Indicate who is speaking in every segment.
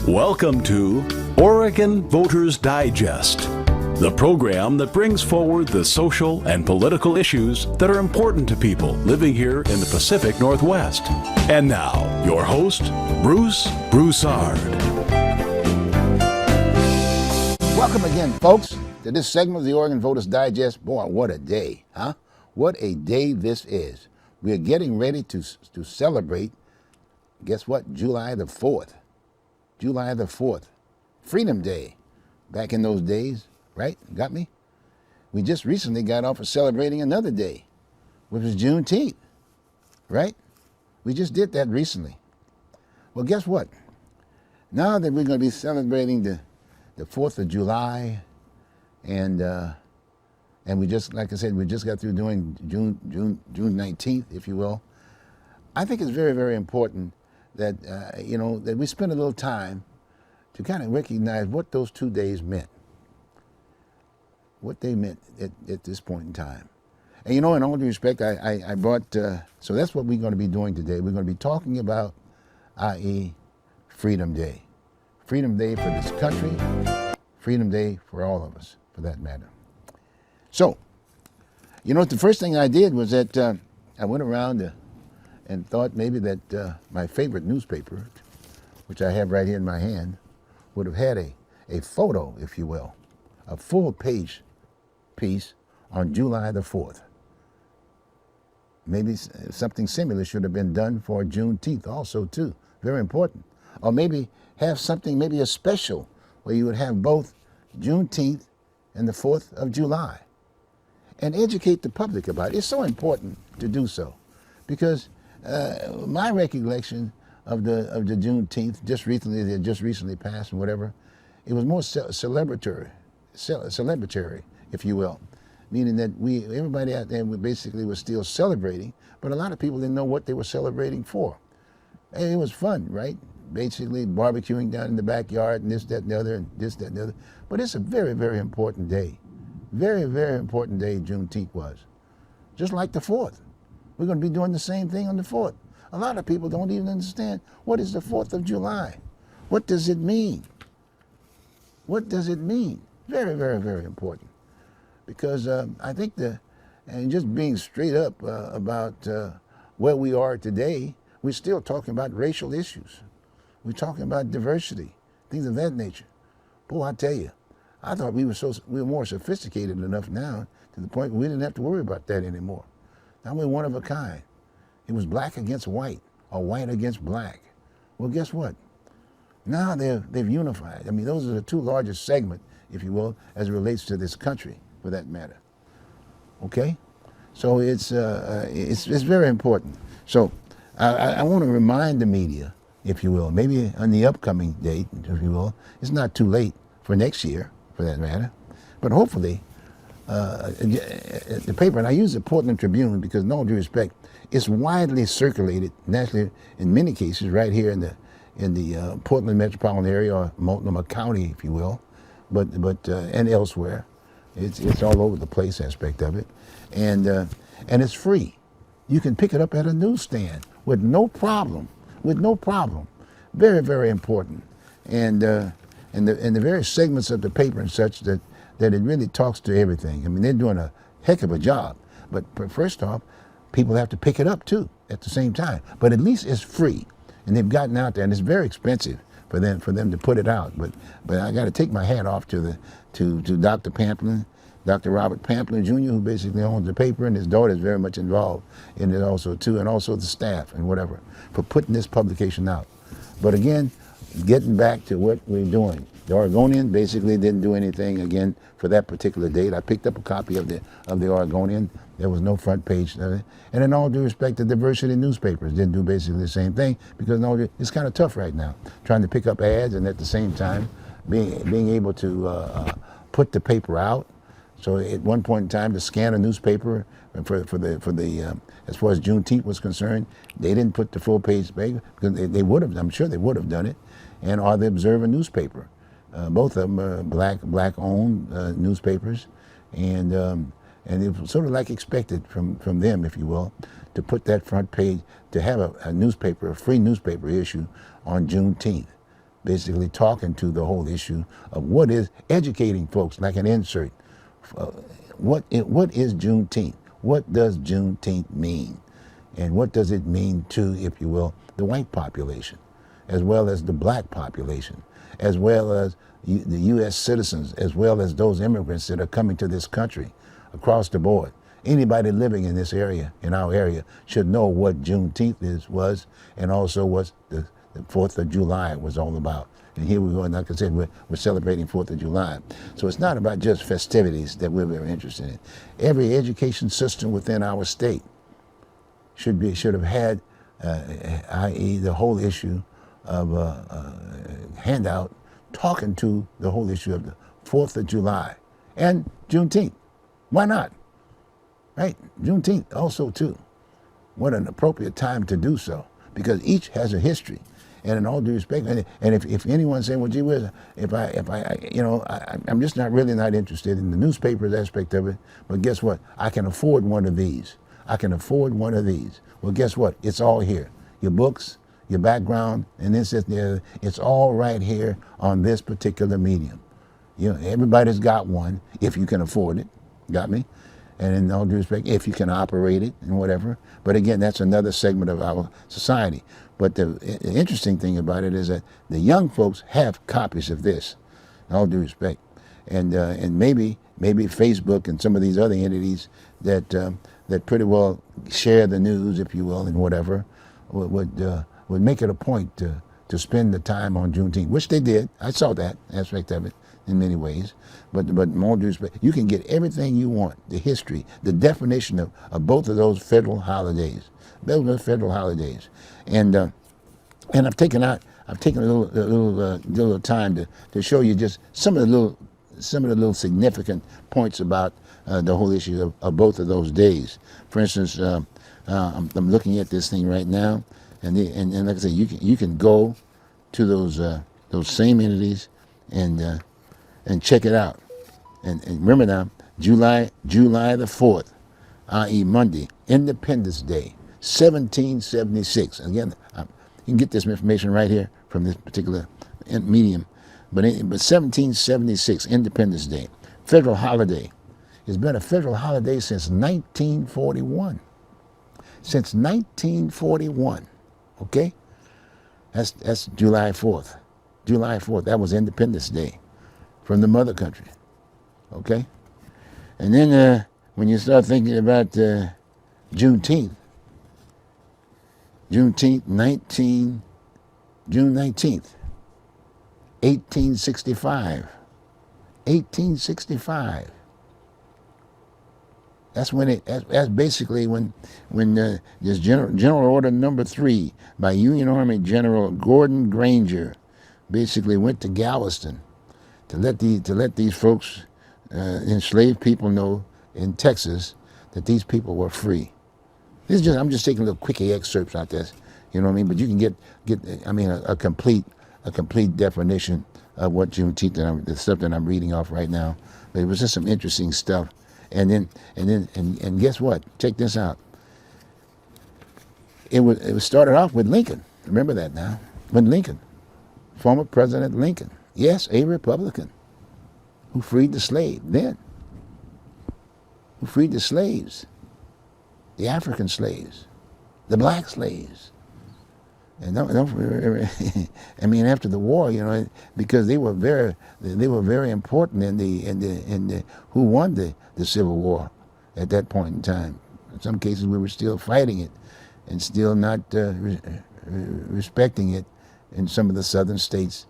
Speaker 1: Welcome to Oregon Voters Digest, the program that brings forward the social and political issues that are important to people living here in the Pacific Northwest. And now, your host, Bruce Broussard.
Speaker 2: Welcome again, folks, to this segment of the Oregon Voters Digest. Boy, what a day, huh? What a day this is. We are getting ready to celebrate, guess what, July the 4th. July the 4th, Freedom Day. Back in those days, right? Got me? We just recently got off of celebrating another day, which was Juneteenth, right? We just did that recently. Well, guess what? Now that we're going to be celebrating the 4th of July, and we just, like I said, we just got through doing June 19th, if you will. I think it's very, very important that, that we spend a little time to kind of recognize what those 2 days meant, what they meant at this point in time. And, in all due respect, I brought, so that's what we're going to be doing today. We're going to be talking about, i.e., Freedom Day. Freedom Day for this country, Freedom Day for all of us, for that matter. So, the first thing I did was that I went around and thought maybe that my favorite newspaper, which I have right here in my hand, would have had a photo, if you will, a full-page piece on July the 4th. Maybe something similar should have been done for Juneteenth also, too. Very important. Or maybe have something, maybe a special, where you would have both Juneteenth and the 4th of July. And educate the public about it. It's so important to do so. Because my recollection of the Juneteenth, just recently passed and whatever, it was more celebratory, if you will, meaning that everybody out there basically was still celebrating, but a lot of people didn't know what they were celebrating for. And it was fun, right? Basically barbecuing down in the backyard and this, that, and the other, and this, that, and the other. But it's a very, very important day. Very, very important day Juneteenth was. Just like the 4th. We're going to be doing the same thing on the 4th. A lot of people don't even understand what is the 4th of July. What does it mean? What does it mean? Very, very, very important. Because I think and just being straight up about where we are today, we're still talking about racial issues. We're talking about diversity, things of that nature. Boy, I tell you, I thought we were more sophisticated enough now to the point where we didn't have to worry about that anymore. Now we're one of a kind. It was black against white, or white against black. Well, guess what? Now they've unified. I mean, those are the two largest segments, if you will, as it relates to this country, for that matter. Okay? So it's very important. So I want to remind the media, if you will, maybe on the upcoming date, if you will, it's not too late for next year, for that matter, but hopefully the paper, and I use the Portland Tribune because, in all due respect, it's widely circulated nationally in many cases right here in the Portland metropolitan area, or Multnomah County, if you will, but and elsewhere. It's all over the place aspect of it, and it's free. You can pick it up at a newsstand with no problem. Very, very important, and the various segments of the paper and such that it really talks to everything. I mean, they're doing a heck of a job. But first off, people have to pick it up too at the same time. But at least it's free, and they've gotten out there, and it's very expensive for them to put it out. But I got to take my hat off to Dr. Pamplin, Dr. Robert Pamplin Jr., who basically owns the paper, and his daughter is very much involved in it also too, and also the staff and whatever, for putting this publication out. But again, getting back to what we're doing. The Oregonian basically didn't do anything, again, for that particular date. I picked up a copy of the Oregonian. There was no front page. And in all due respect, the diversity newspapers didn't do basically the same thing, because it's kind of tough right now, trying to pick up ads and at the same time being able to put the paper out. So at one point in time, to scan a newspaper for the as far as Juneteenth was concerned, they didn't put the full page paper, because they would have. I'm sure they would have done it. And or the Observer newspaper, both of them are black-owned newspapers, and it was sort of like expected from them, if you will, to put that front page, to have a newspaper, a free newspaper issue on Juneteenth. basically talking to the whole issue of what is educating folks, like an insert. What is Juneteenth? What does Juneteenth mean? And what does it mean to, if you will, the white population, as well as the black population, as well as the U.S. citizens, as well as those immigrants that are coming to this country across the board. Anybody living in this area, in our area, should know what Juneteenth was, and also what the 4th of July was all about. And here we go, and like I said, we're celebrating 4th of July. So it's not about just festivities that we're very interested in. Every education system within our state should have had, i.e. the whole issue of handout talking to the whole issue of the 4th of July and Juneteenth. Why not? Right? Juneteenth also too. What an appropriate time to do so, because each has a history. And in all due respect, and if anyone's saying, well, gee whiz, I'm just not interested in the newspapers aspect of it, but guess what? I can afford one of these. I can afford one of these. Well, guess what? It's all here. Your books, your background, and this, it's all right here on this particular medium. You know, everybody's got one if you can afford it. Got me? And in all due respect, if you can operate it and whatever. But again, that's another segment of our society. But the interesting thing about it is that the young folks have copies of this, in all due respect. And maybe Facebook and some of these other entities that pretty well share the news, if you will, and whatever, would make it a point to spend the time on Juneteenth, which they did. I saw that aspect of it in many ways. But in all due respect, you can get everything you want, the history, the definition of both of those federal holidays. Those are federal holidays. And I've taken a little time to show you just some of the little significant points about the whole issue of both of those days. For instance, I'm looking at this thing right now, and like I said, you can go to those same entities and check it out. And remember now, July the 4th, i.e. Monday, Independence Day, 1776. Again, you can get this information right here from this particular medium. But 1776, Independence Day, federal holiday. It's been a federal holiday since 1941. Since 1941, okay? That's July 4th. July 4th, that was Independence Day from the mother country, okay? And then when you start thinking about Juneteenth, June 19th, 1865. 1865. That's when that's basically when this General Order Number 3 by Union Army General Gordon Granger basically went to Galveston to let these folks, enslaved people, know in Texas that these people were free. I'm just taking little quickie excerpts out there, you know what I mean? But you can get a complete definition of what Juneteenth, the stuff that I'm reading off right now. But it was just some interesting stuff. And guess what? Check this out. It was started off with Lincoln. Remember that now? With Lincoln, former President Lincoln. Yes, a Republican who freed the slave then. Who freed the slaves, the African slaves, the black slaves. And after the war, you know, because they were very important in the who won the Civil War at that point in time. In some cases, we were still fighting it, and still not respecting it in some of the southern states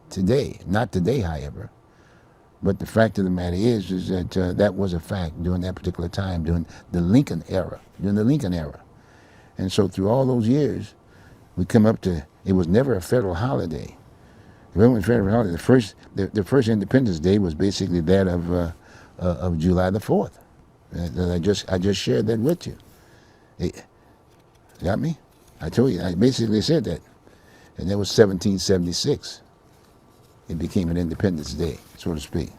Speaker 2: today. Not today, however. But the fact of the matter is that that was a fact during that particular time, during the Lincoln era. And so through all those years, we come up to, it was never a federal holiday. It wasn't a federal holiday. The first Independence Day was basically that of July the 4th. I just shared that with you. Got me? I told you, I basically said that. And that was 1776. It became an Independence Day, so to speak.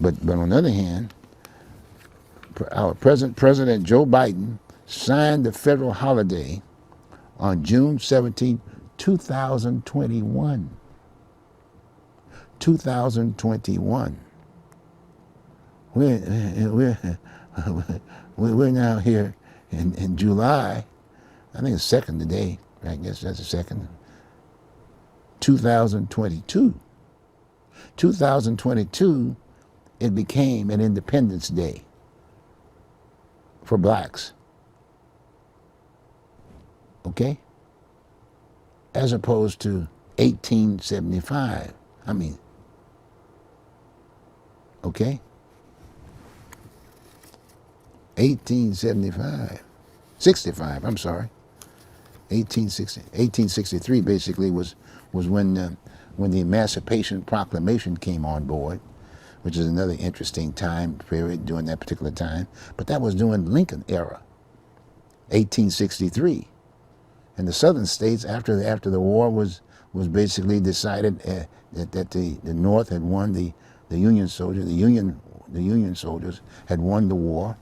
Speaker 2: But on the other hand, our President Joe Biden signed the federal holiday on June 17, 2021. 2021. We're now here in July. I think it's second today. I guess that's the second. 2022. 2022, it became an Independence Day for blacks. Okay? As opposed to 1875. I mean, okay? 1875. 65, I'm sorry. 1863 basically was when the Emancipation Proclamation came on board, which is another interesting time period during that particular time. But that was during Lincoln era, 1863. And the southern states, after the war was basically decided that the North had won, the Union soldiers, the Union soldiers had won the war.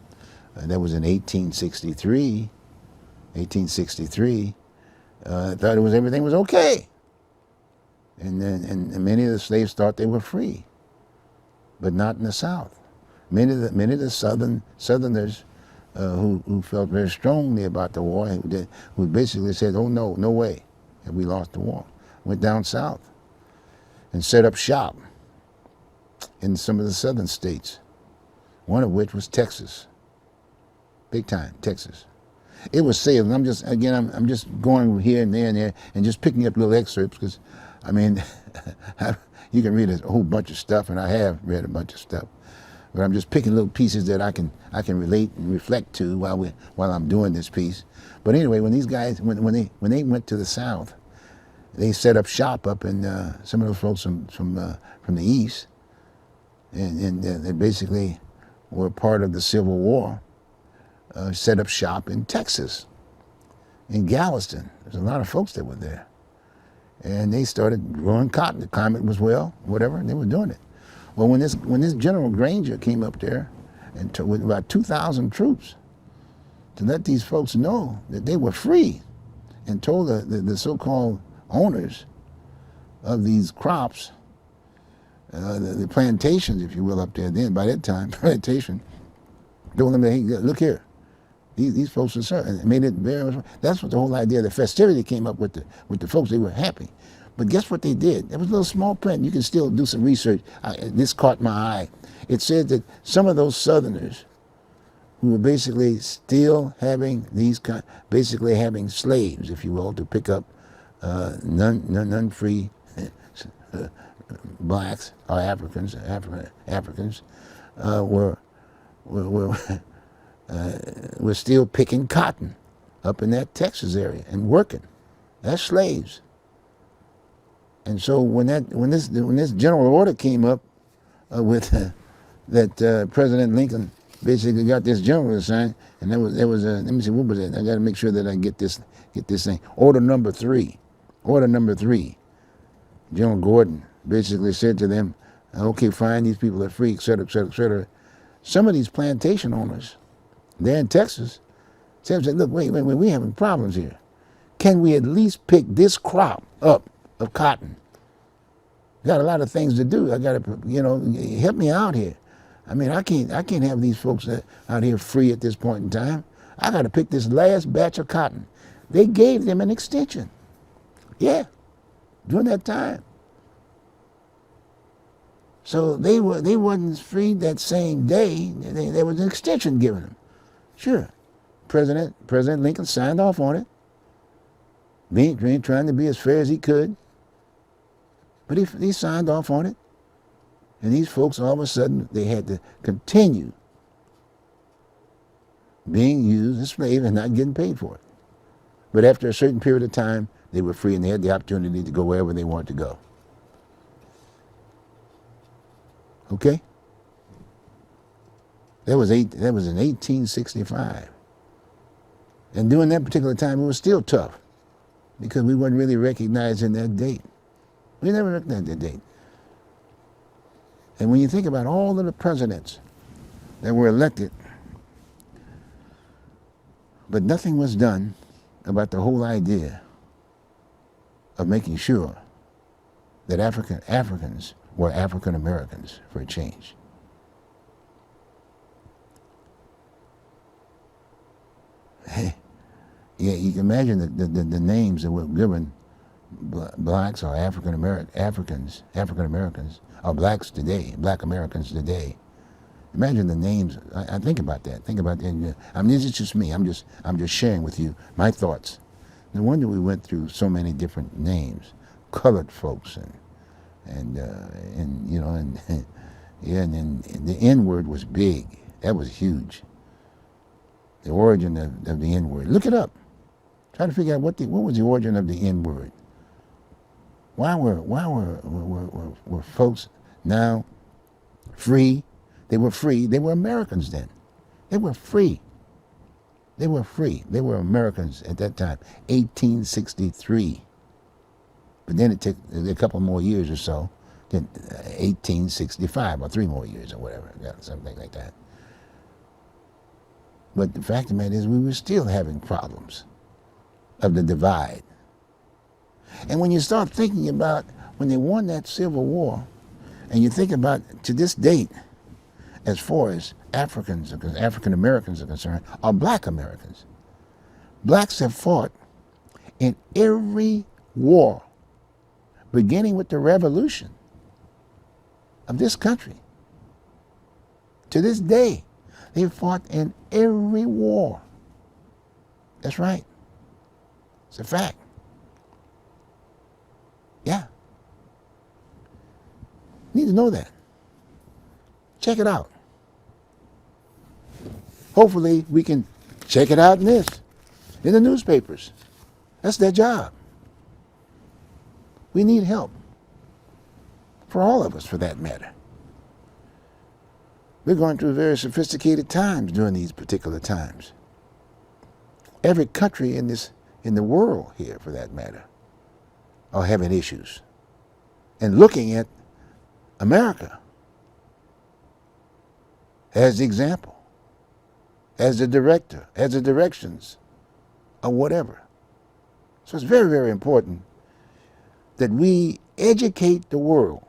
Speaker 2: That was in 1863. 1863. Thought everything was okay. And many of the slaves thought they were free, but not in the South. Many of the Southerners who felt very strongly about the war, who basically said, "Oh no, no way, have we lost the war?" Went down south and set up shop in some of the southern states. One of which was Texas, big time Texas. It was saved. I'm just going here and there and just picking up little excerpts because, I mean, you can read a whole bunch of stuff, and I have read a bunch of stuff, but I'm just picking little pieces that I can relate and reflect to while I'm doing this piece. But anyway, when these guys when they went to the South, they set up shop up in some of those folks from the East, and they basically were part of the Civil War. Set up shop in Texas, in Galveston. There's a lot of folks that were there. And they started growing cotton. The climate was whatever, and they were doing it. Well, when this General Granger came up there and with about 2,000 troops to let these folks know that they were free, and told the so-called owners of these crops, the plantations, if you will, up there then, by that time, plantation, told them, hey, look here. These folks are certain. It made it very much. That's what the whole idea of the festivity came up with the folks. They were happy. But guess what they did? There was a little small print. You can still do some research. This caught my eye. It said that some of those Southerners who were basically still having basically having slaves, if you will, to pick up non-free blacks or Africans were still picking cotton up in that Texas area and working. That's slaves. And so when this general order came up with that President Lincoln basically got this general assigned, and there was let me see, what was it? I got to make sure that I get this thing. Order number 3. General Gordon basically said to them, "Okay, fine, these people are free, et cetera, et cetera, et cetera." Some of these plantation owners there in Texas said, "Look, wait, we're having problems here. Can we at least pick this crop up of cotton? Got a lot of things to do. I got to, help me out here. I mean, I can't have these folks out here free at this point in time. I got to pick this last batch of cotton." They gave them an extension. Yeah, during that time. So they wasn't freed that same day. There was an extension given them. Sure, President Lincoln signed off on it, being trying to be as fair as he could. But he signed off on it, and these folks all of a sudden they had to continue being used as slaves and not getting paid for it. But after a certain period of time, they were free and they had the opportunity to go wherever they wanted to go. Okay? That was in 1865. And during that particular time, it was still tough because we weren't really recognizing that date. We never recognized that date. And when you think about all of the presidents that were elected, but nothing was done about the whole idea of making sure that Africans were African Americans for a change. Yeah, you can imagine the names that were given blacks or African Americans, or blacks today, black Americans today. Imagine the names. I think about that. Think about that. I mean, this is just me. I'm just sharing with you my thoughts. No wonder we went through so many different names, colored folks, and you know, and yeah, and the N word was big. That was huge. The origin of the N word. Look it up. Try to figure out what was the origin of the N word. Why were folks now free? They were free. They were Americans then. They were free. They were free. They were Americans at that time, 1863. But then it took a couple more years or so, then 1865, or 3 more years or whatever, something like that. But the fact of the matter is we were still having problems of the divide. And when you start thinking about when they won that Civil War, and you think about to this date, as far as African Americans are concerned, or black Americans, blacks have fought in every war, beginning with the revolution of this country. To this day, they've fought in every war. That's right. It's a fact. Yeah. You need to know that. Check it out. Hopefully we can check it out in the newspapers. That's their job. We need help. For all of us, for that matter. We're going through very sophisticated times during these particular times. Every country in the world here, for that matter, are having issues. And looking at America as the example, as the director, as the directions, or whatever. So it's very, very important that we educate the world,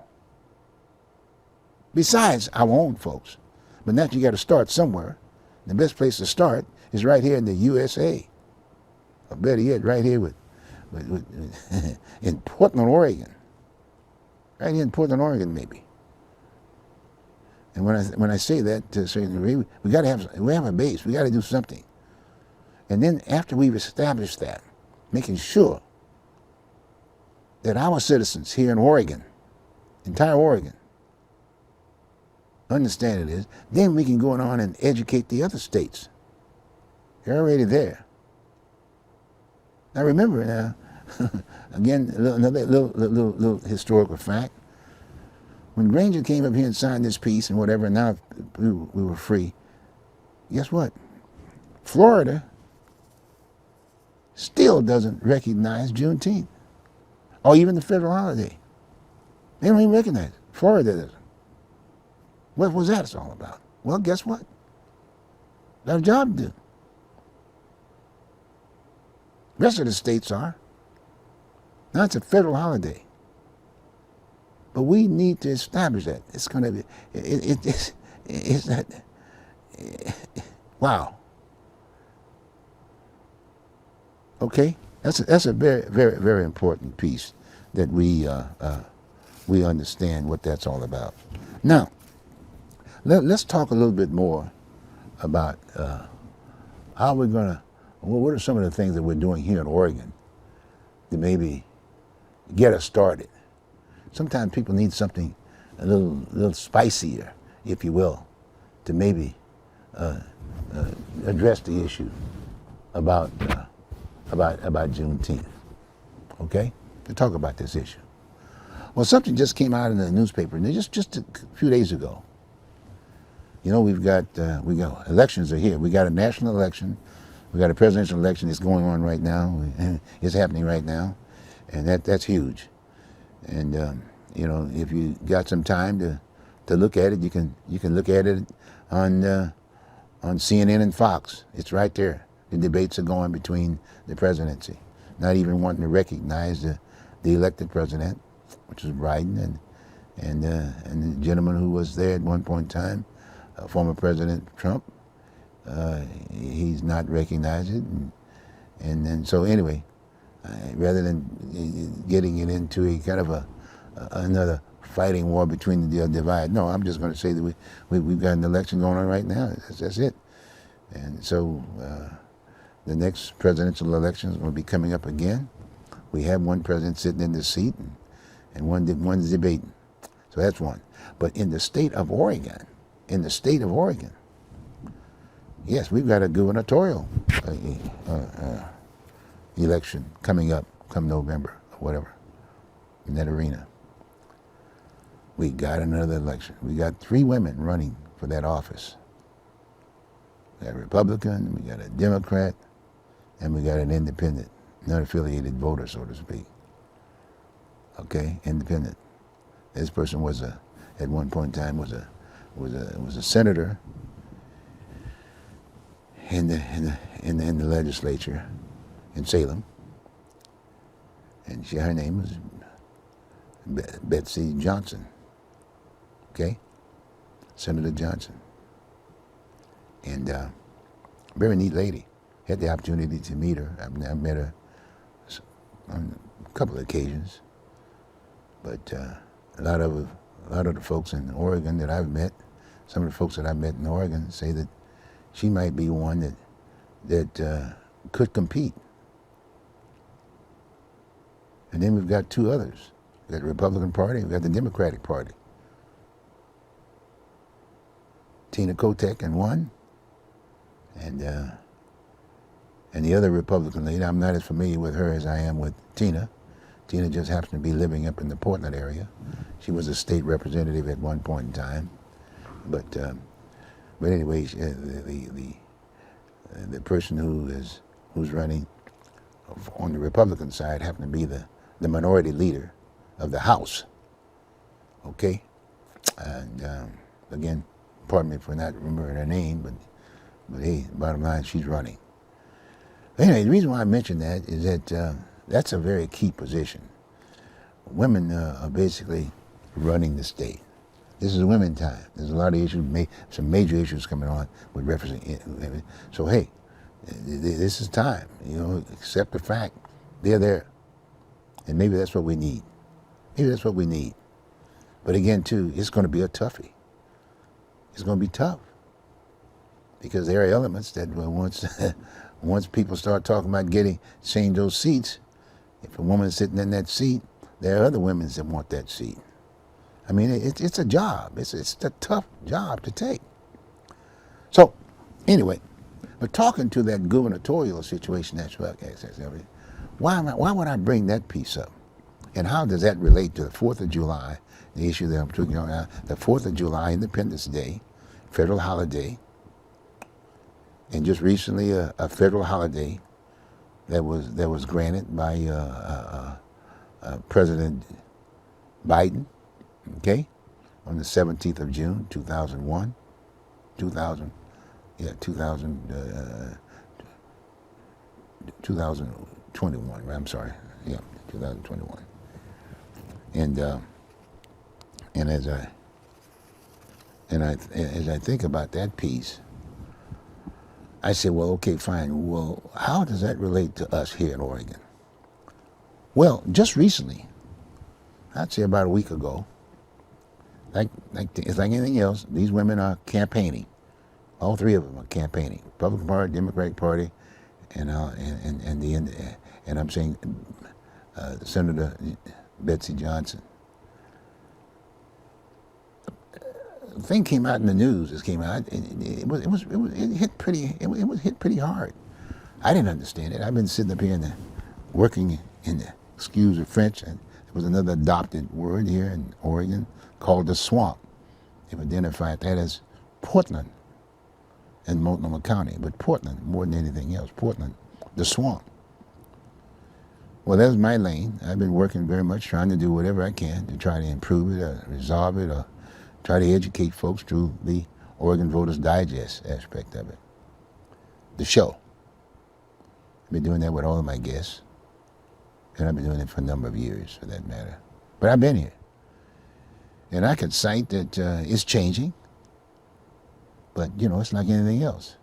Speaker 2: besides our own folks. But now you got to start somewhere. The best place to start is right here in the USA, or better yet, right here in Portland, Oregon. Right here in Portland, Oregon, maybe. And when I say that, to a certain degree, we have a base. We got to do something. And then after we've established that, making sure that our citizens here in Oregon, entire Oregon, understand it is, then we can go on and educate the other states. They're already there. Now remember now, again, another little historical fact. When Granger came up here and signed this peace and whatever, and now we were free, guess what? Florida still doesn't recognize Juneteenth, or even the federal holiday. They don't even recognize it. Florida doesn't. What was that all about? Well, guess what? Got a job to do. The rest of the states are. Now it's a federal holiday. But we need to establish that. It's going to be, it's that, wow. Okay? That's a very, very, very important piece that we understand what that's all about. Now, let's talk a little bit more about how we're going to, what are some of the things that we're doing here in Oregon to maybe get us started. Sometimes people need something a little spicier, if you will, to maybe address the issue about Juneteenth. Okay, to talk about this issue. Well, something just came out in the newspaper, just a few days ago. You know, we got elections are here. We got a national election. We got a presidential election that's going on right now. It's happening right now, and that's huge. And you know, if you got some time to look at it, you can look at it on CNN and Fox. It's right there. The debates are going between the presidency, not even wanting to recognize the elected president, which was Biden, and the gentleman who was there at one point in time, former President Trump. He's not recognized it, and then so anyway, rather than getting it into a kind of another fighting war between the divide, no, I'm just going to say that we've got an election going on right now. That's it. And so the next presidential election is going to be coming up again. We have one president sitting in this seat, and one's debating. So that's one. But in the state of Oregon, yes, we've got a gubernatorial election coming up come November or whatever in that arena. We got another election. We got 3 women running for that office. We got a Republican, we got a Democrat, and we got an independent, non-affiliated voter, so to speak. Okay, independent. This person was at one point in time was a senator in the legislature in Salem, and her name was Betsy Johnson. Okay, Senator Johnson, and very neat lady. Had the opportunity to meet her. I've met her on a couple of occasions, but a lot of the folks in Oregon that I've met, some of the folks that I've met in Oregon say that she might be one that could compete. And then we've got 2 others. We've got the Republican Party, we've got the Democratic Party. Tina Kotek in one, and the other Republican lady, I'm not as familiar with her as I am with Tina. Tina just happens to be living up in the Portland area. She was a state representative at one point in time, but anyway, the person who's running on the Republican side happened to be the minority leader of the House. Okay, and again, pardon me for not remembering her name, but hey, bottom line, she's running. Anyway, the reason why I mention that is that that's a very key position. Women are basically running the state. This is women time. There's a lot of issues, some major issues coming on with referencing. So hey, this is time. Accept the fact they're there, and maybe that's what we need. Maybe that's what we need. But again, too, it's going to be a toughie. It's going to be tough because there are elements that once people start talking about change those seats, if a woman's sitting in that seat, there are other women that want that seat. I mean, it's a job. It's a tough job to take. So, anyway, but talking to that gubernatorial situation, why would I bring that piece up? And how does that relate to the 4th of July, the issue that I'm talking about now, the 4th of July, Independence Day, federal holiday, and just recently a federal holiday that was granted by President Biden, okay, on the 17th of June, 2021, right, I'm sorry, 2021. And as I think about that piece, I say, well, okay, fine. Well, how does that relate to us here in Oregon? Well, just recently, I'd say about a week ago, it's like anything else, these women are campaigning. All 3 of them are campaigning: Republican Party, Democratic Party, and I'm saying Senator Betsy Johnson. The thing came out in the news. It was hit pretty hard. I didn't understand it. I've been sitting up here working in the, excuse the French, and there was another adopted word here in Oregon called the swamp. They've identified that as Portland in Multnomah County, but Portland more than anything else. Portland, the swamp. Well, that's my lane. I've been working very much, trying to do whatever I can to try to improve it or resolve it or try to educate folks through the Oregon Voters Digest aspect of it. The show. I've been doing that with all of my guests, and I've been doing it for a number of years, for that matter. But I've been here. And I could cite that it's changing. But, you know, it's like anything else.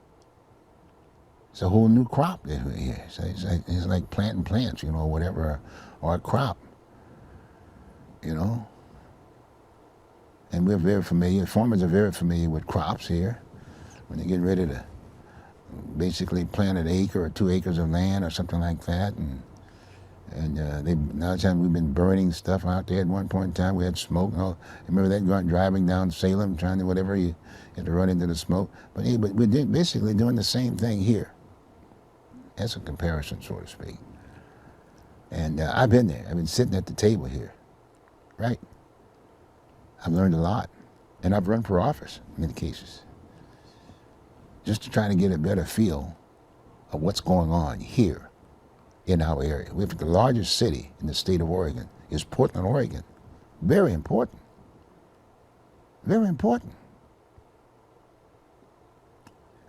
Speaker 2: It's a whole new crop here. It's like planting plants, you know, whatever, or a crop, you know. And we're very familiar, farmers are very familiar with crops here. When they get ready to basically plant an acre or 2 acres of land or something like that. And now time we've been burning stuff out there. At one point in time, we had smoke. And all. Remember that, going driving down Salem, trying to whatever, you had to run into the smoke. But we're basically doing the same thing here. That's a comparison, so to speak. And I've been there. I've been sitting at the table here, right? I've learned a lot. And I've run for office in many cases, just to try to get a better feel of what's going on here in our area. We have the largest city in the state of Oregon is Portland, Oregon. Very important. Very important.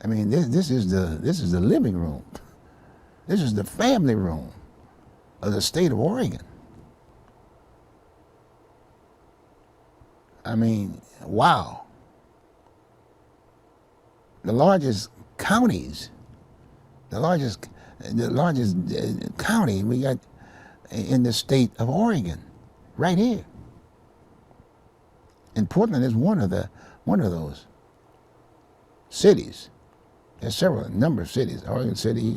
Speaker 2: I mean, this is the living room. This is the family room of the state of Oregon. I mean, wow. The largest counties, the largest county we got in the state of Oregon, right here. And Portland is one of those cities. There's a number of cities. Oregon City,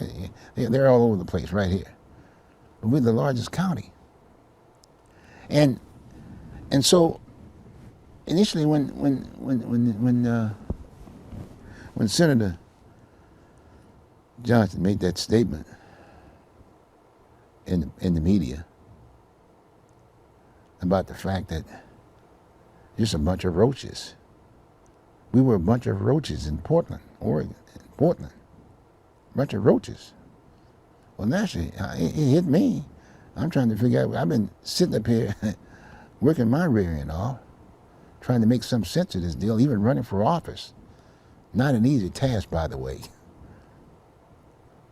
Speaker 2: they're all over the place right here. But we're the largest county. And so initially when Senator Johnson made that statement in the media about the fact that just a bunch of roaches. We were a bunch of roaches in Portland, Oregon. Portland. A bunch of roaches. Well, naturally, it hit me. I'm trying to figure out, I've been sitting up here working my rear end off, trying to make some sense of this deal, even running for office. Not an easy task, by the way.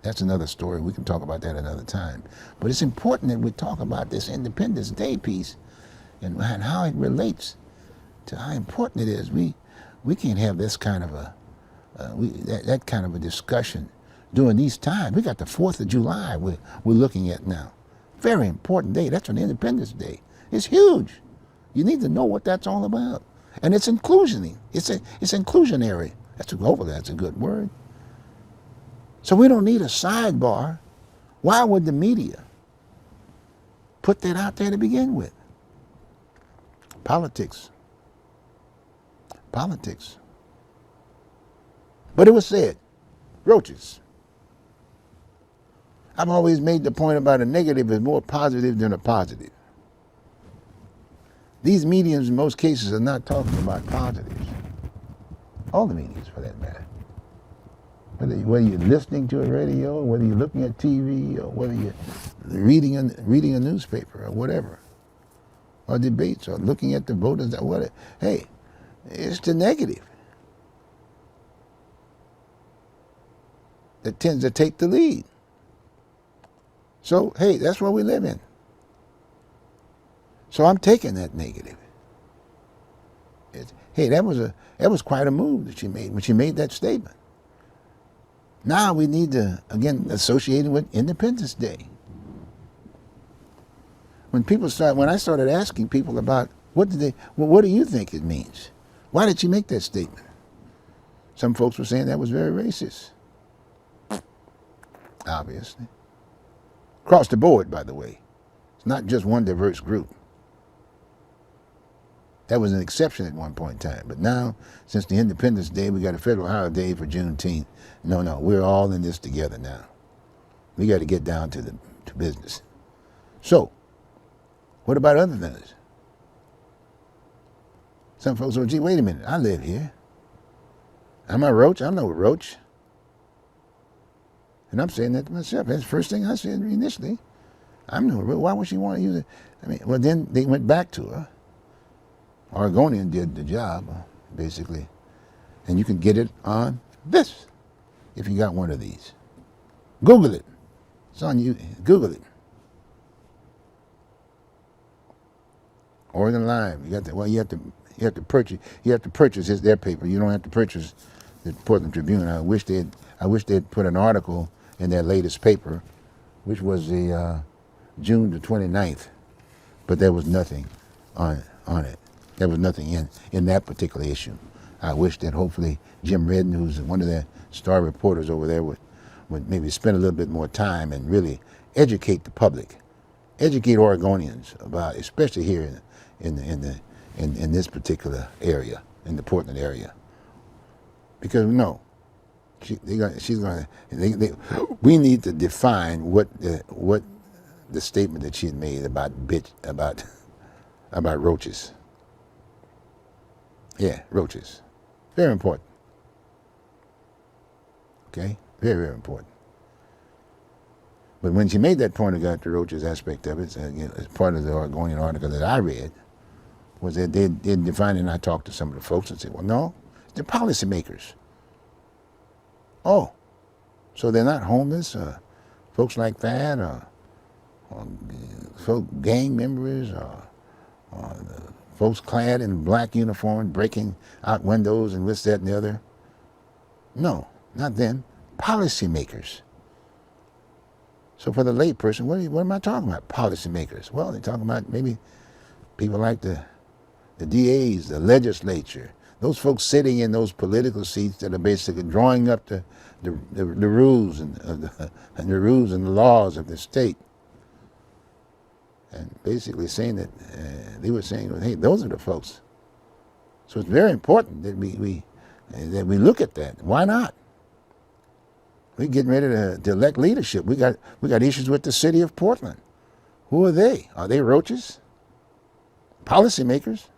Speaker 2: That's another story. We can talk about that another time. But it's important that we talk about this Independence Day piece and how it relates to how important it is. We can't have this kind of that kind of a discussion during these times. We got the 4th of July we're looking at now. Very important day. That's an Independence Day. It's huge. You need to know what that's all about. And it's inclusionary. It's inclusionary. Hopefully that's a good word. So we don't need a sidebar. Why would the media put that out there to begin with? Politics. Politics. But it was said, roaches. I've always made the point about a negative is more positive than a positive. These mediums in most cases are not talking about positives. All the mediums for that matter. Whether you're listening to a radio, whether you're looking at TV, or whether you're reading a newspaper or whatever, or debates, or looking at the voters, or whatever. Hey, it's the negative that tends to take the lead. So, hey, that's what we live in. So I'm taking that negative. Hey, that was quite a move that she made when she made that statement. Now we need to, again, associate it with Independence Day. When I started asking people about what do you think it means? Why did she make that statement? Some folks were saying that was very racist. Obviously. Across the board, by the way. It's not just one diverse group. That was an exception at one point in time. But now, since the Independence Day, we got a federal holiday for Juneteenth. No, we're all in this together now. We got to get down to business. So, what about other things? Some folks say, gee, wait a minute, I live here. I'm a roach? I'm no roach. And I'm saying that to myself. That's the first thing I said initially. I'm no roach. Why would she want to use it? I mean, well, then they went back to her. Oregonian did the job, basically. And you can get it on this, if you got one of these. Google it. It's on you. Google it. Oregon Live. You got to, well, you have to purchase their paper. You don't have to purchase the Portland Tribune. I wish they'd put an article in their latest paper, which was the June the 29th, but there was nothing on it. There was nothing in that particular issue. I wish that hopefully Jim Redden, who's one of their star reporters over there, would maybe spend a little bit more time and really educate the public, educate Oregonians about, especially here in this particular area, in the Portland area, because no, we need to define what the statement that she had made about roaches. Yeah, roaches. Very important. Okay? Very, very important. But when she made that point about the roaches aspect of it, as part of the Oregonian article that I read, was that they defined it, and I talked to some of the folks and said, well, no, they're policymakers. Oh, so they're not homeless, folks like that, or gang members, or folks clad in black uniforms breaking out windows and this, that, and the other. No, not them. Policymakers. So for the lay person, what am I talking about? Policymakers. Well, they're talking about maybe people like the DAs, the legislature, those folks sitting in those political seats that are basically drawing up the rules and the rules and the laws of the state. And basically saying that they were saying, hey, those are the folks. So it's very important that we look at that. Why not? We're getting ready to elect leadership. We got issues with the city of Portland. Who are they? Are they roaches? Policymakers?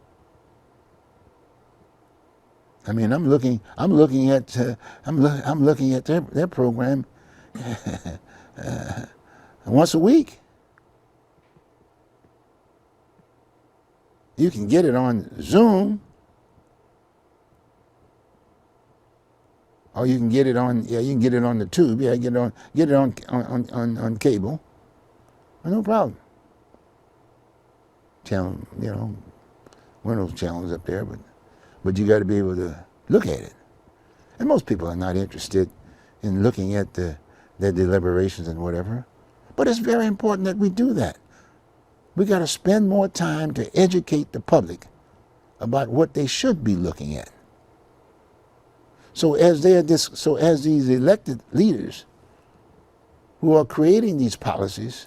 Speaker 2: I mean, I'm looking at their program once a week. You can get it on Zoom, or you can get it on the tube. Yeah, get it on cable. No problem. Channel, one of those channels up there, but you got to be able to look at it. And most people are not interested in looking at their deliberations and whatever. But it's very important that we do that. We got to spend more time to educate the public about what they should be looking at. So as these elected leaders who are creating these policies,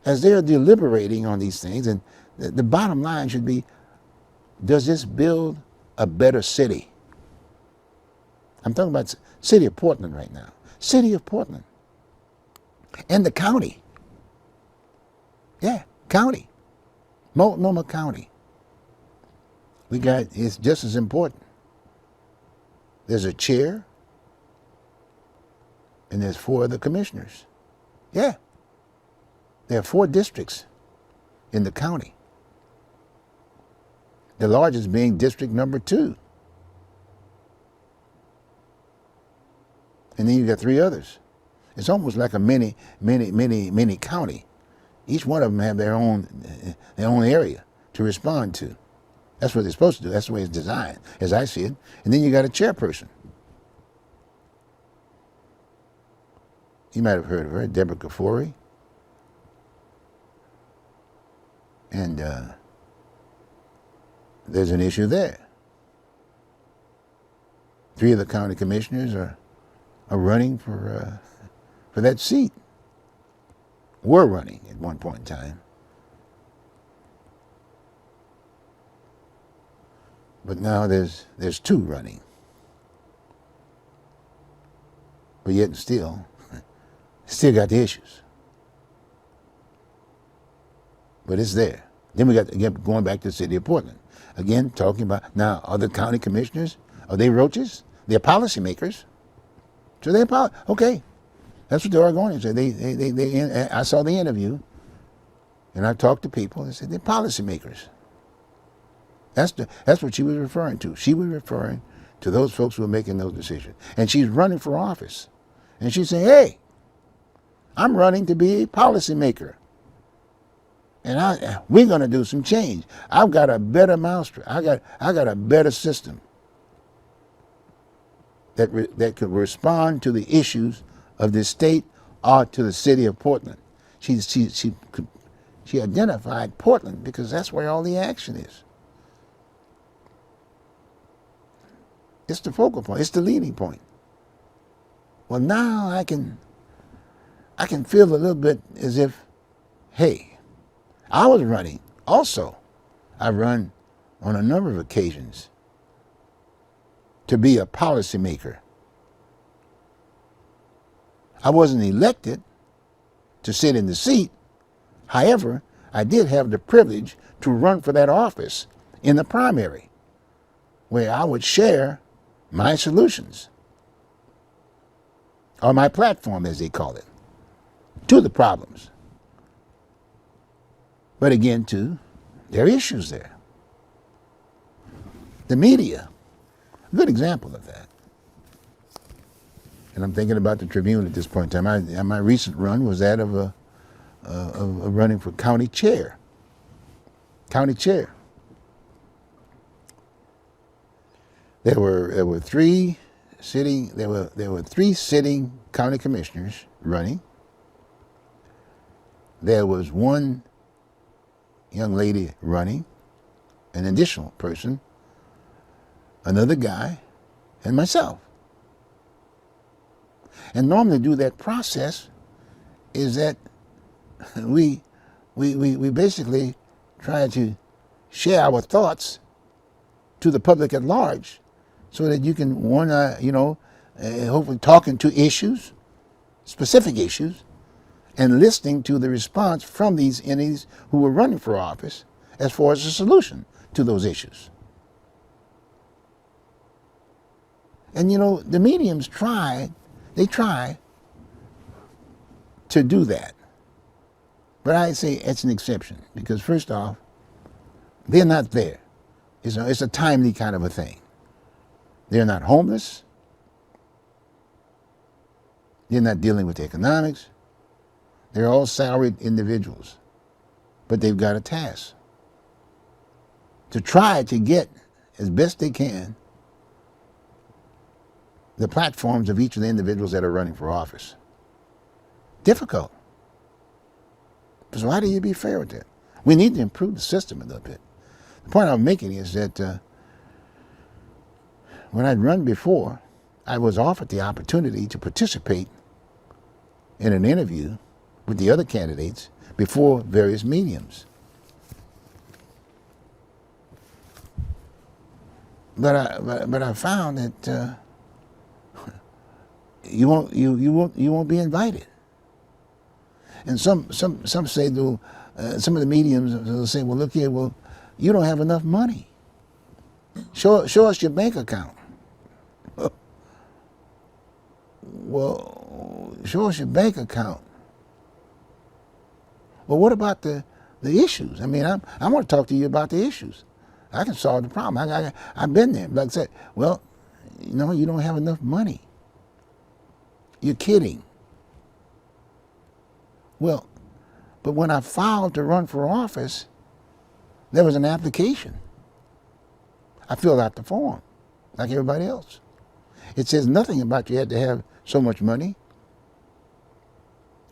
Speaker 2: as they are deliberating on these things, and the bottom line should be, does this build a better city? I'm talking about city of Portland right now. City of Portland. And the county. Yeah, county. Multnomah County. It's just as important. There's a chair, and there's 4 other commissioners. Yeah. There are 4 districts in the county. The largest being district number 2. And then you got 3 others. It's almost like a mini county. Each one of them have their own area to respond to. That's what they're supposed to do. That's the way it's designed, as I see it. And then you got a chairperson. You might have heard of her, Deborah Kafori. And there's an issue there. 3 of the county commissioners are running for that seat. Were running at one point in time. But now there's 2 running. But yet still got the issues. But it's there. Then we got going back to the city of Portland. Again, talking about now, are the county commissioners, are they roaches? They're policymakers. So they're okay. That's what the Oregonians say. I saw the interview, and I talked to people. They said they're policymakers. That's what she was referring to. She was referring to those folks who are making those decisions. And she's running for office. And she's saying, hey, I'm running to be a policymaker. and we're going to do some change. I've got a better mousetrap. I got a better system that could respond to the issues of the state or to the city of Portland. She identified Portland because that's where all the action is. It's the focal point. It's the leading point. Well, now I can feel a little bit as if, hey, I was running. Also, I've run on a number of occasions to be a policymaker. I wasn't elected to sit in the seat. However, I did have the privilege to run for that office in the primary, where I would share my solutions, or my platform, as they call it, to the problems. But again, too, there are issues there. The media, a good example of that. And I'm thinking about the Tribune at this point in time. My recent run was that of running for county chair. County chair. There were three sitting county commissioners running. There was one young lady running, an additional person, another guy, and myself. And normally do that process is that we basically try to share our thoughts to the public at large, so that you can hopefully talking to issues, specific issues, and listening to the response from these entities who were running for office as far as a solution to those issues. And the mediums try to do that. But I say it's an exception, because first off, they're not there. It's a timely kind of a thing. They're not homeless. They're not dealing with economics. They're all salaried individuals. But they've got a task to try to get, as best they can, the platforms of each of the individuals that are running for office. Difficult. So how do you be fair with that? We need to improve the system a little bit. The point I'm making is that when I'd run before, I was offered the opportunity to participate in an interview with the other candidates before various mediums. But I found that you won't be invited. And some say, some of the mediums will say, well, look here, you don't have enough money. Show us your bank account. Well, show us your bank account. Well, what about the issues? I mean, I want to talk to you about the issues. I can solve the problem. I've been there. Like I said, well, you don't have enough money. You're kidding. Well, but when I filed to run for office, there was an application. I filled out the form, like everybody else. It says nothing about you had to have so much money,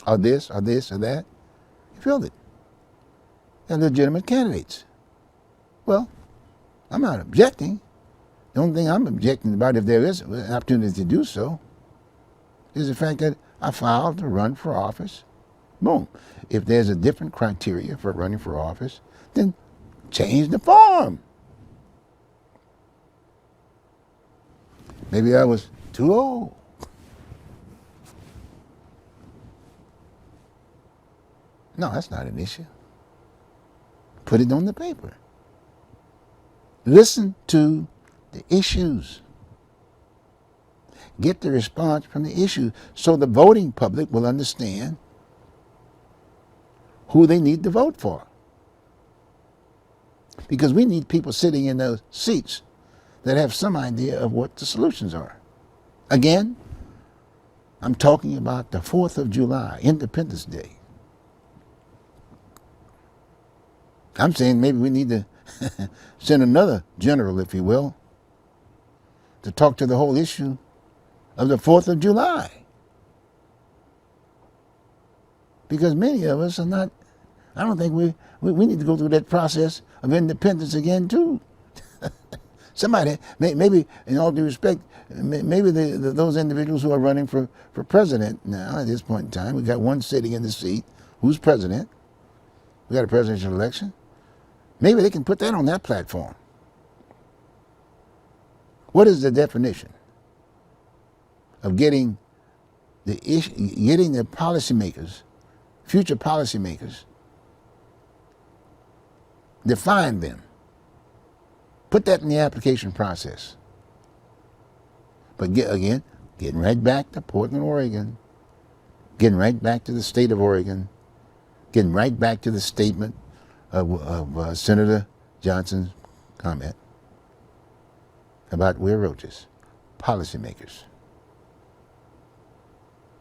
Speaker 2: or this, or this, or that. You filled it. They're legitimate candidates. Well, I'm not objecting. The only thing I'm objecting about, if there is an opportunity to do so, is the fact that I filed to run for office. Boom. If there's a different criteria for running for office, then change the form. Maybe I was too old. No, that's not an issue. Put it on the paper. Listen to the issues. Get the response from the issues so the voting public will understand who they need to vote for. Because we need people sitting in those seats that have some idea of what the solutions are. Again, I'm talking about the 4th of July, Independence Day. I'm saying maybe we need to send another general, if you will, to talk to the whole issue of the 4th of July. Because many of us are not, I don't think we need to go through that process of independence again, too. Somebody, maybe, in all due respect, maybe those individuals who are running for president now at this point in time, we got one sitting in the seat who's president. We got a presidential election. Maybe they can put that on that platform. What is the definition of getting the policymakers, future policymakers, define them? Put that in the application process. But getting right back to Portland, Oregon, getting right back to the state of Oregon, getting right back to the statement of Senator Johnson's comment about we're roaches, policymakers.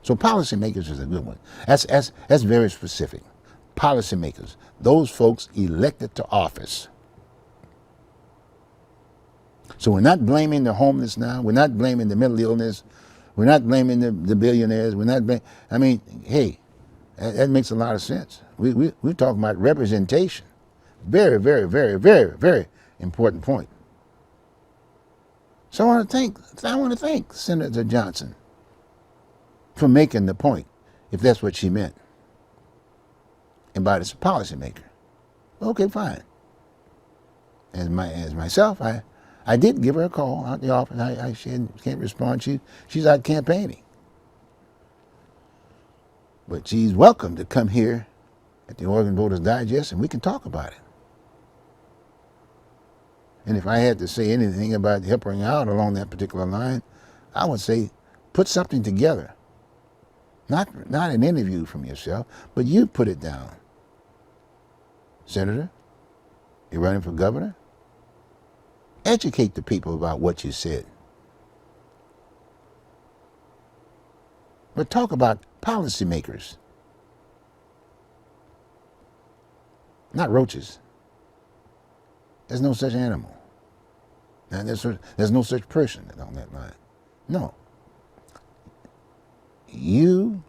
Speaker 2: So policymakers is a good one. That's very specific. Policymakers, those folks elected to office. So we're not blaming the homeless now. We're not blaming the mental illness. We're not blaming the billionaires. We're not blaming, I mean, hey, that makes a lot of sense. We're talking about representation. Very, very, very, very, very important point. So I want to thank Senator Johnson for making the point, if that's what she meant, about as a policymaker. Okay, fine. As myself, I did give her a call out the office. She can't respond. She's out campaigning. But she's welcome to come here at the Oregon Voters Digest and we can talk about it. And if I had to say anything about helping out along that particular line, I would say put something together. Not an interview from yourself, but you put it down. Senator, you're running for governor? Educate the people about what you said. But talk about policymakers, not roaches. There's no such animal. And there's no such person on that line. No. You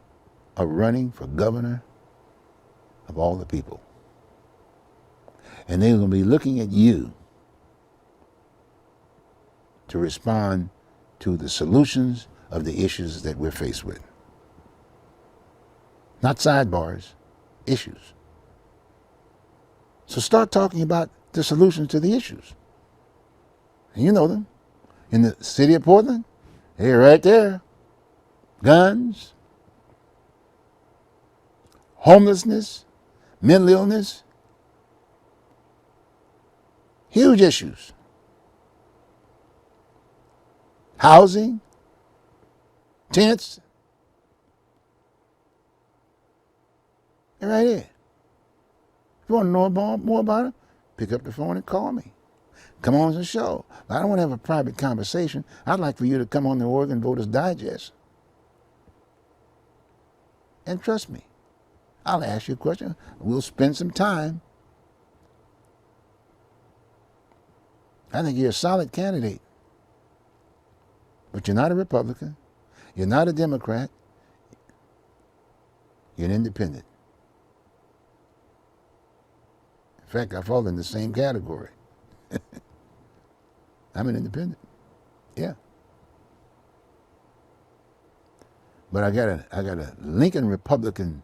Speaker 2: are running for governor of all the people. And they're going to be looking at you to respond to the solutions of the issues that we're faced with. Not sidebars, issues. So start talking about the solutions to the issues. And you know them. In the city of Portland, they're right there. Guns, homelessness, mental illness, huge issues. Housing, tents, they're right here. If you want to know more about it, pick up the phone and call me. Come on to the show. I don't want to have a private conversation. I'd like for you to come on the Oregon Voters Digest. And trust me, I'll ask you a question. We'll spend some time. I think you're a solid candidate. But you're not a Republican. You're not a Democrat. You're an independent. In fact, I fall in the same category. I'm an independent. Yeah. But I got a Lincoln Republican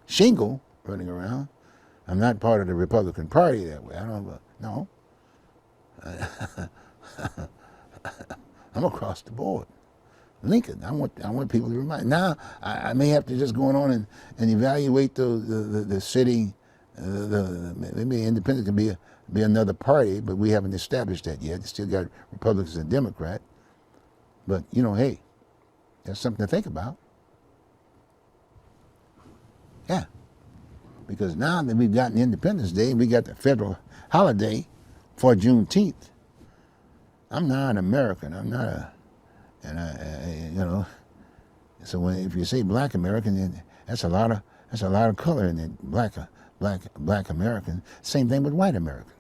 Speaker 2: shingle running around. I'm not part of the Republican Party that way. I don't no. I'm across the board. Lincoln. I want people to remind. Now I may have to just go on and evaluate the sitting. Maybe independent can be another party, but we haven't established that yet. Still got Republicans and Democrats. But you know, hey, that's something to think about. Yeah, because now that we've gotten Independence Day, we got the federal holiday for Juneteenth. I'm not an American. I'm not a, and you know. So if you say Black American, then that's a lot of color in it. black Americans. Same thing with white Americans.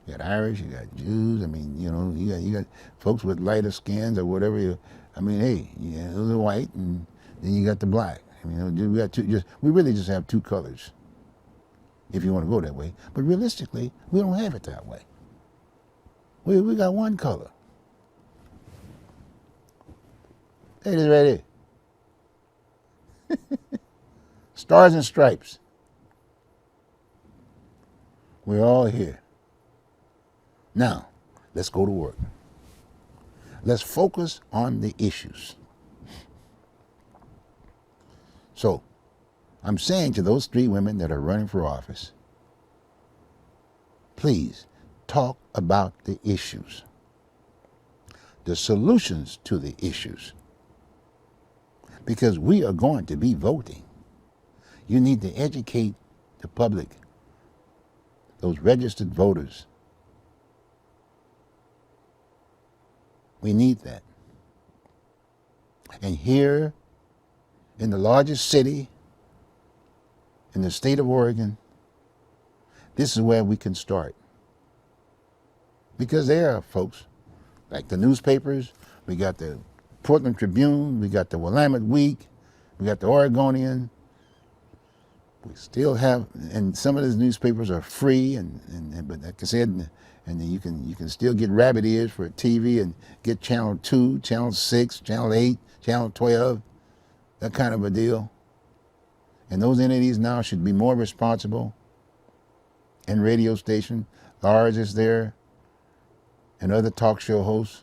Speaker 2: You got Irish, you got Jews. I mean, you got folks with lighter skins or whatever. Hey, those are white, and then you got the black. I mean, we got we really just have two colors, if you want to go that way. But realistically, we don't have it that way. We got one color. There it is right here. Stars and stripes. We're all here. Now, let's go to work. Let's focus on the issues. So, I'm saying to those 3 women that are running for office, please talk about the issues, the solutions to the issues, because we are going to be voting. You need to educate the public, those registered voters. We need that. And here in the largest city in the state of Oregon, this is where we can start. Because there are folks, like the newspapers, we got the Portland Tribune, we got the Willamette Week, we got the Oregonian. We still have, and some of these newspapers are free, but like I said, and then you can still get rabbit ears for TV and get Channel 2, Channel 6, Channel 8, Channel 12, that kind of a deal. And those entities now should be more responsible. And radio station, Lars is there, and other talk show hosts,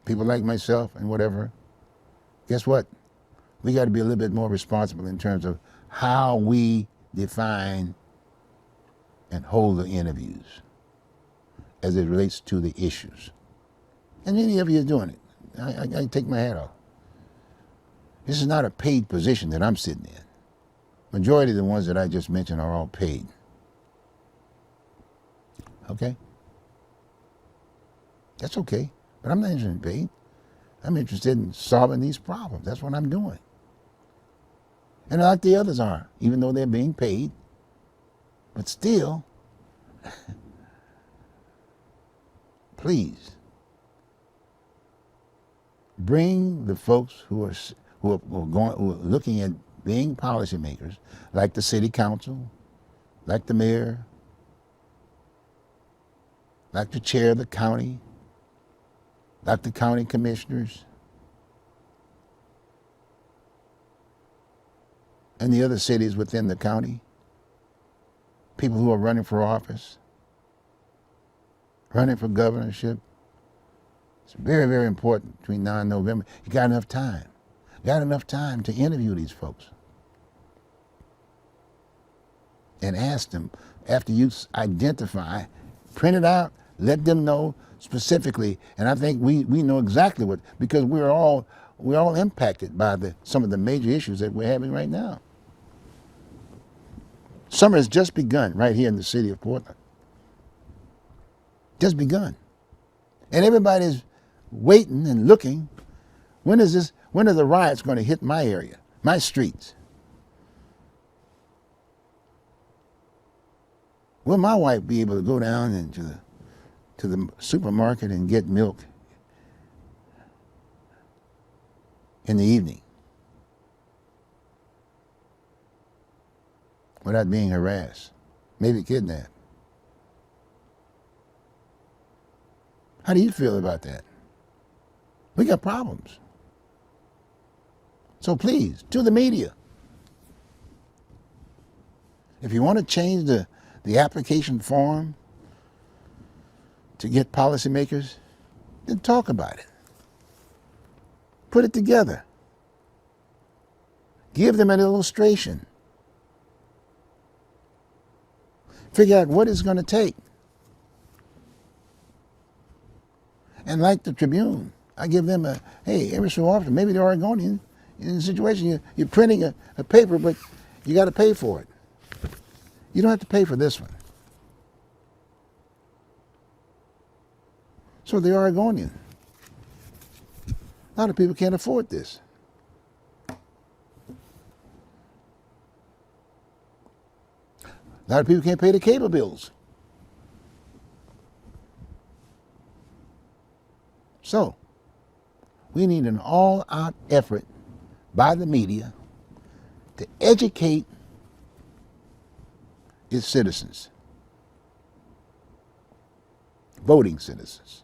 Speaker 2: people like myself and whatever. Guess what? We got to be a little bit more responsible in terms of how we define and hold the interviews as it relates to the issues. And many of you are doing it. I take my hat off. This is not a paid position that I'm sitting in. Majority of the ones that I just mentioned are all paid. Okay? That's okay. But I'm not interested in paid. I'm interested in solving these problems. That's what I'm doing. And like the others are, even though they're being paid. But still, please, bring the folks who are looking at being policymakers, like the city council, like the mayor, like the chair of the county, like the county commissioners, and the other cities within the county, people who are running for office, running for governorship. It's very, very important between now and November. You got enough time. Got enough time to interview these folks. And ask them, after you identify, print it out, let them know specifically. And I think we know exactly what, because we're all impacted by some of the major issues that we're having right now. Summer has just begun right here in the city of Portland. Just begun. And everybody's waiting and looking. When are the riots going to hit my area, my streets? Will my wife be able to go down into to the supermarket and get milk in the evening without being harassed, maybe kidnapped? How do you feel about that? We got problems. So please, to the media, if you want to change the application form to get policymakers, then talk about it. Put it together. Give them an illustration. Figure out what it's going to take. And like the Tribune, I give them hey, every so often, maybe the Oregonian, in a situation, you're printing a paper, but you got to pay for it. You don't have to pay for this one. So the Oregonian, a lot of people can't afford this. A lot of people can't pay their cable bills. So, we need an all-out effort by the media to educate its citizens, voting citizens.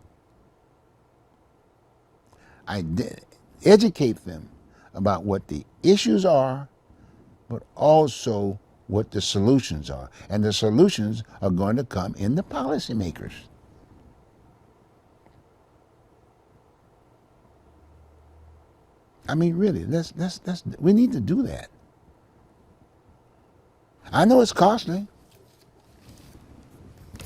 Speaker 2: Educate them about what the issues are, but also what the solutions are. And the solutions are going to come in the policymakers. I mean, really, we need to do that. I know it's costly.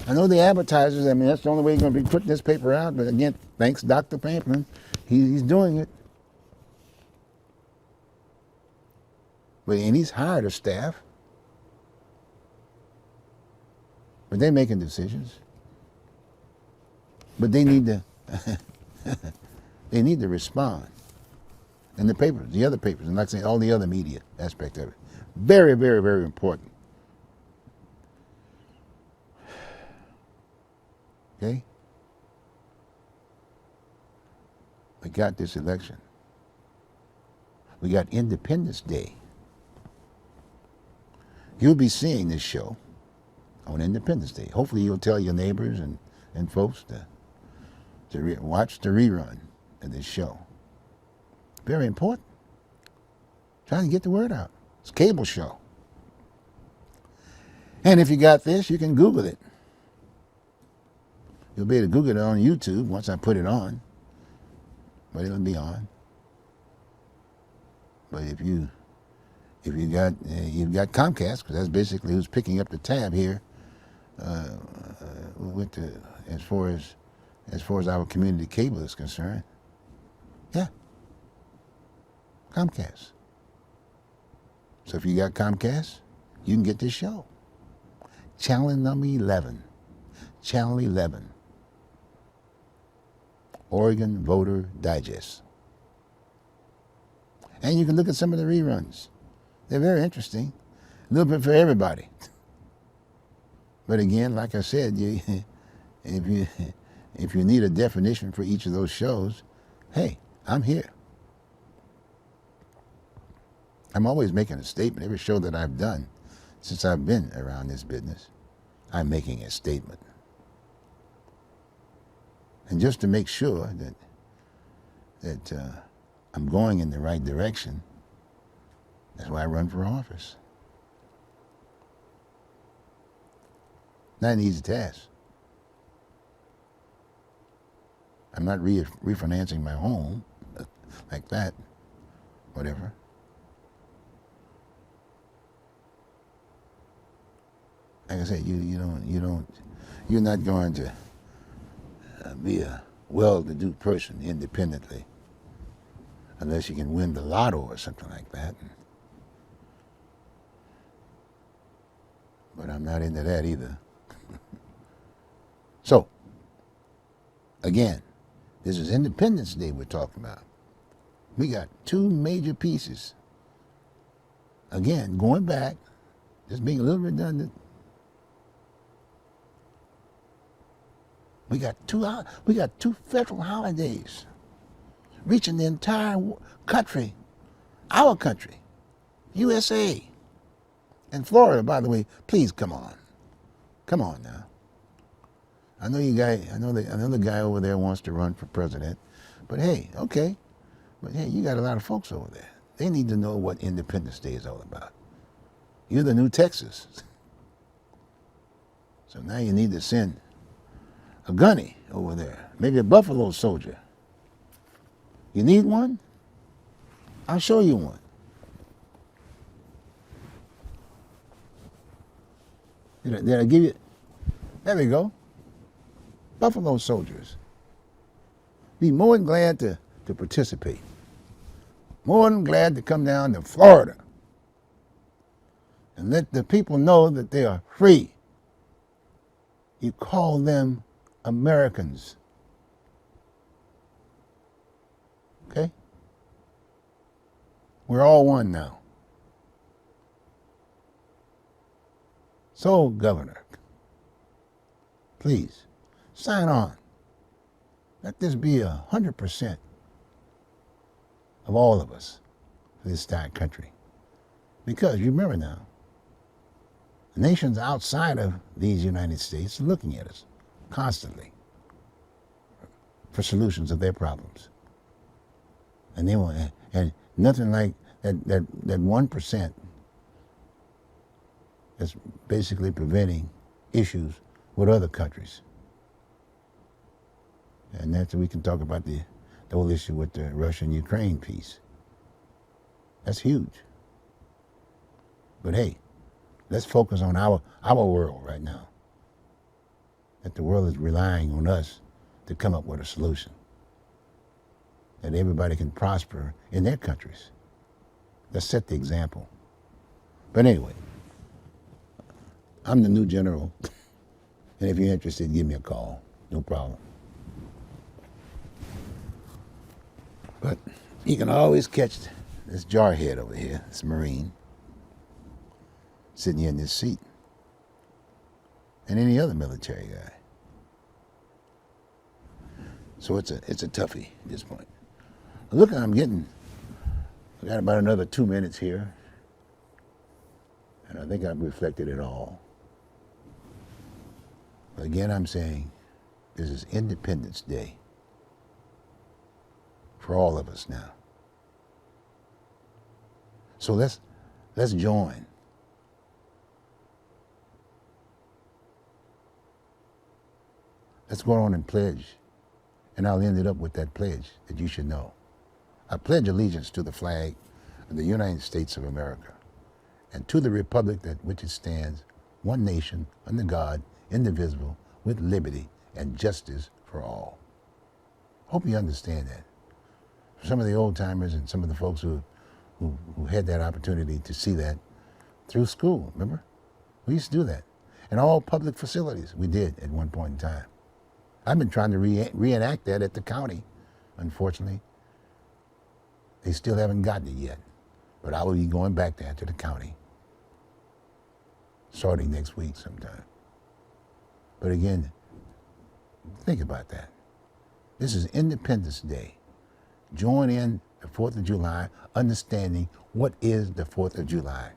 Speaker 2: I know the advertisers, I mean, that's the only way you're going to be putting this paper out. But again, thanks Dr. Pamplin, he's doing it. And he's hired a staff. But they're making decisions. But they need to, they need to respond. And the papers, the other papers, and like I say, all the other media aspect of it. Very, very, very important. Okay? We got this election. We got Independence Day. You'll be seeing this show on Independence Day. Hopefully you'll tell your neighbors and folks to watch the rerun of this show. Very important. Trying to get the word out. It's a cable show. And if you got this, you can Google it. You'll be able to Google it on YouTube once I put it on. But it'll be on. But if you got you've got Comcast, because that's basically who's picking up the tab here with as far as our community cable is concerned. Yeah. Comcast. So if you got Comcast, you can get this show. Channel number 11. Channel 11. Oregon Voter Digest. And you can look at some of the reruns. They're very interesting. A little bit for everybody. But again, like I said, if you need a definition for each of those shows, hey, I'm here. I'm always making a statement. Every show that I've done since I've been around this business, I'm making a statement. And just to make sure that I'm going in the right direction, that's why I run for office. Not an easy task. I'm not refinancing my home like that, whatever. Like I said, you're not going to be a well-to-do person independently unless you can win the lotto or something like that. But I'm not into that either. So, again, this is Independence Day we're talking about. We got two major pieces. Again, going back, just being a little redundant. We got two federal holidays reaching the entire country, our country, USA. And Florida, by the way, please come on. Come on now. I know the guy over there wants to run for president, but hey, okay. But hey, you got a lot of folks over there. They need to know what Independence Day is all about. You're the new Texas. So now you need to send a gunny over there, maybe a Buffalo Soldier. You need one? I'll show you one. Did I give you? There we go. Buffalo Soldiers. Be more than glad to participate. More than glad to come down to Florida and let the people know that they are free. You call them Americans. Okay? We're all one now. So, Governor, please sign on. Let this be 100% of all of us for this entire country. Because you remember now, the nations outside of these United States are looking at us constantly for solutions of their problems. And they want, and nothing like that 1% that's basically preventing issues with other countries. And that's, we can talk about the whole issue with the Russia-Ukraine piece. That's huge. But hey, let's focus on our world right now. That the world is relying on us to come up with a solution. That everybody can prosper in their countries. Let's set the example. But anyway, I'm the new general. And if you're interested, give me a call. No problem. But you can always catch this jarhead over here, this Marine, sitting here in this seat, and any other military guy. So it's a toughie at this point. Look, I got about another 2 minutes here, and I think I've reflected it all. But again, I'm saying this is Independence Day for all of us now. So let's join. Let's go on and pledge. And I'll end it up with that pledge that you should know. I pledge allegiance to the flag of the United States of America and to the republic that which it stands, one nation, under God, indivisible, with liberty and justice for all. Hope you understand that. For some of the old timers and some of the folks who had that opportunity to see that through school, remember? We used to do that. In all public facilities, we did at one point in time. I've been trying to reenact that at the county. Unfortunately, they still haven't gotten it yet. But I will be going back there to the county, starting next week sometime. But again, think about that. This is Independence Day. Join in the 4th of July, understanding what is the 4th of July.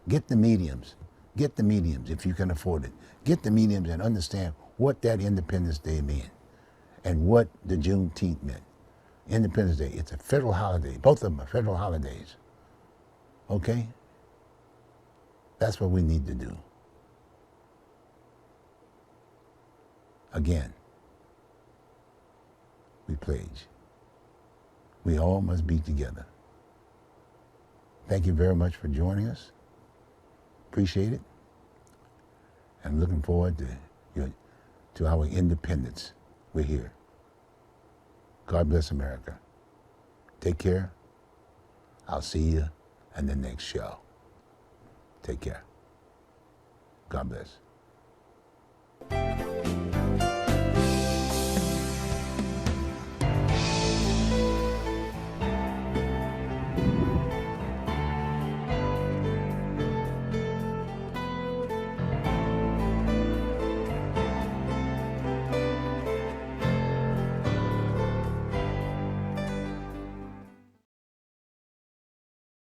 Speaker 2: Get the mediums. Get the mediums if you can afford it. Get the mediums and understand what that Independence Day meant and what the Juneteenth meant. Independence Day, it's a federal holiday. Both of them are federal holidays. Okay? That's what we need to do. Again, we pledge. We all must be together. Thank you very much for joining us. Appreciate it. I'm looking forward to our independence. We're here. God bless America. Take care. I'll see you in the next show. Take care. God bless.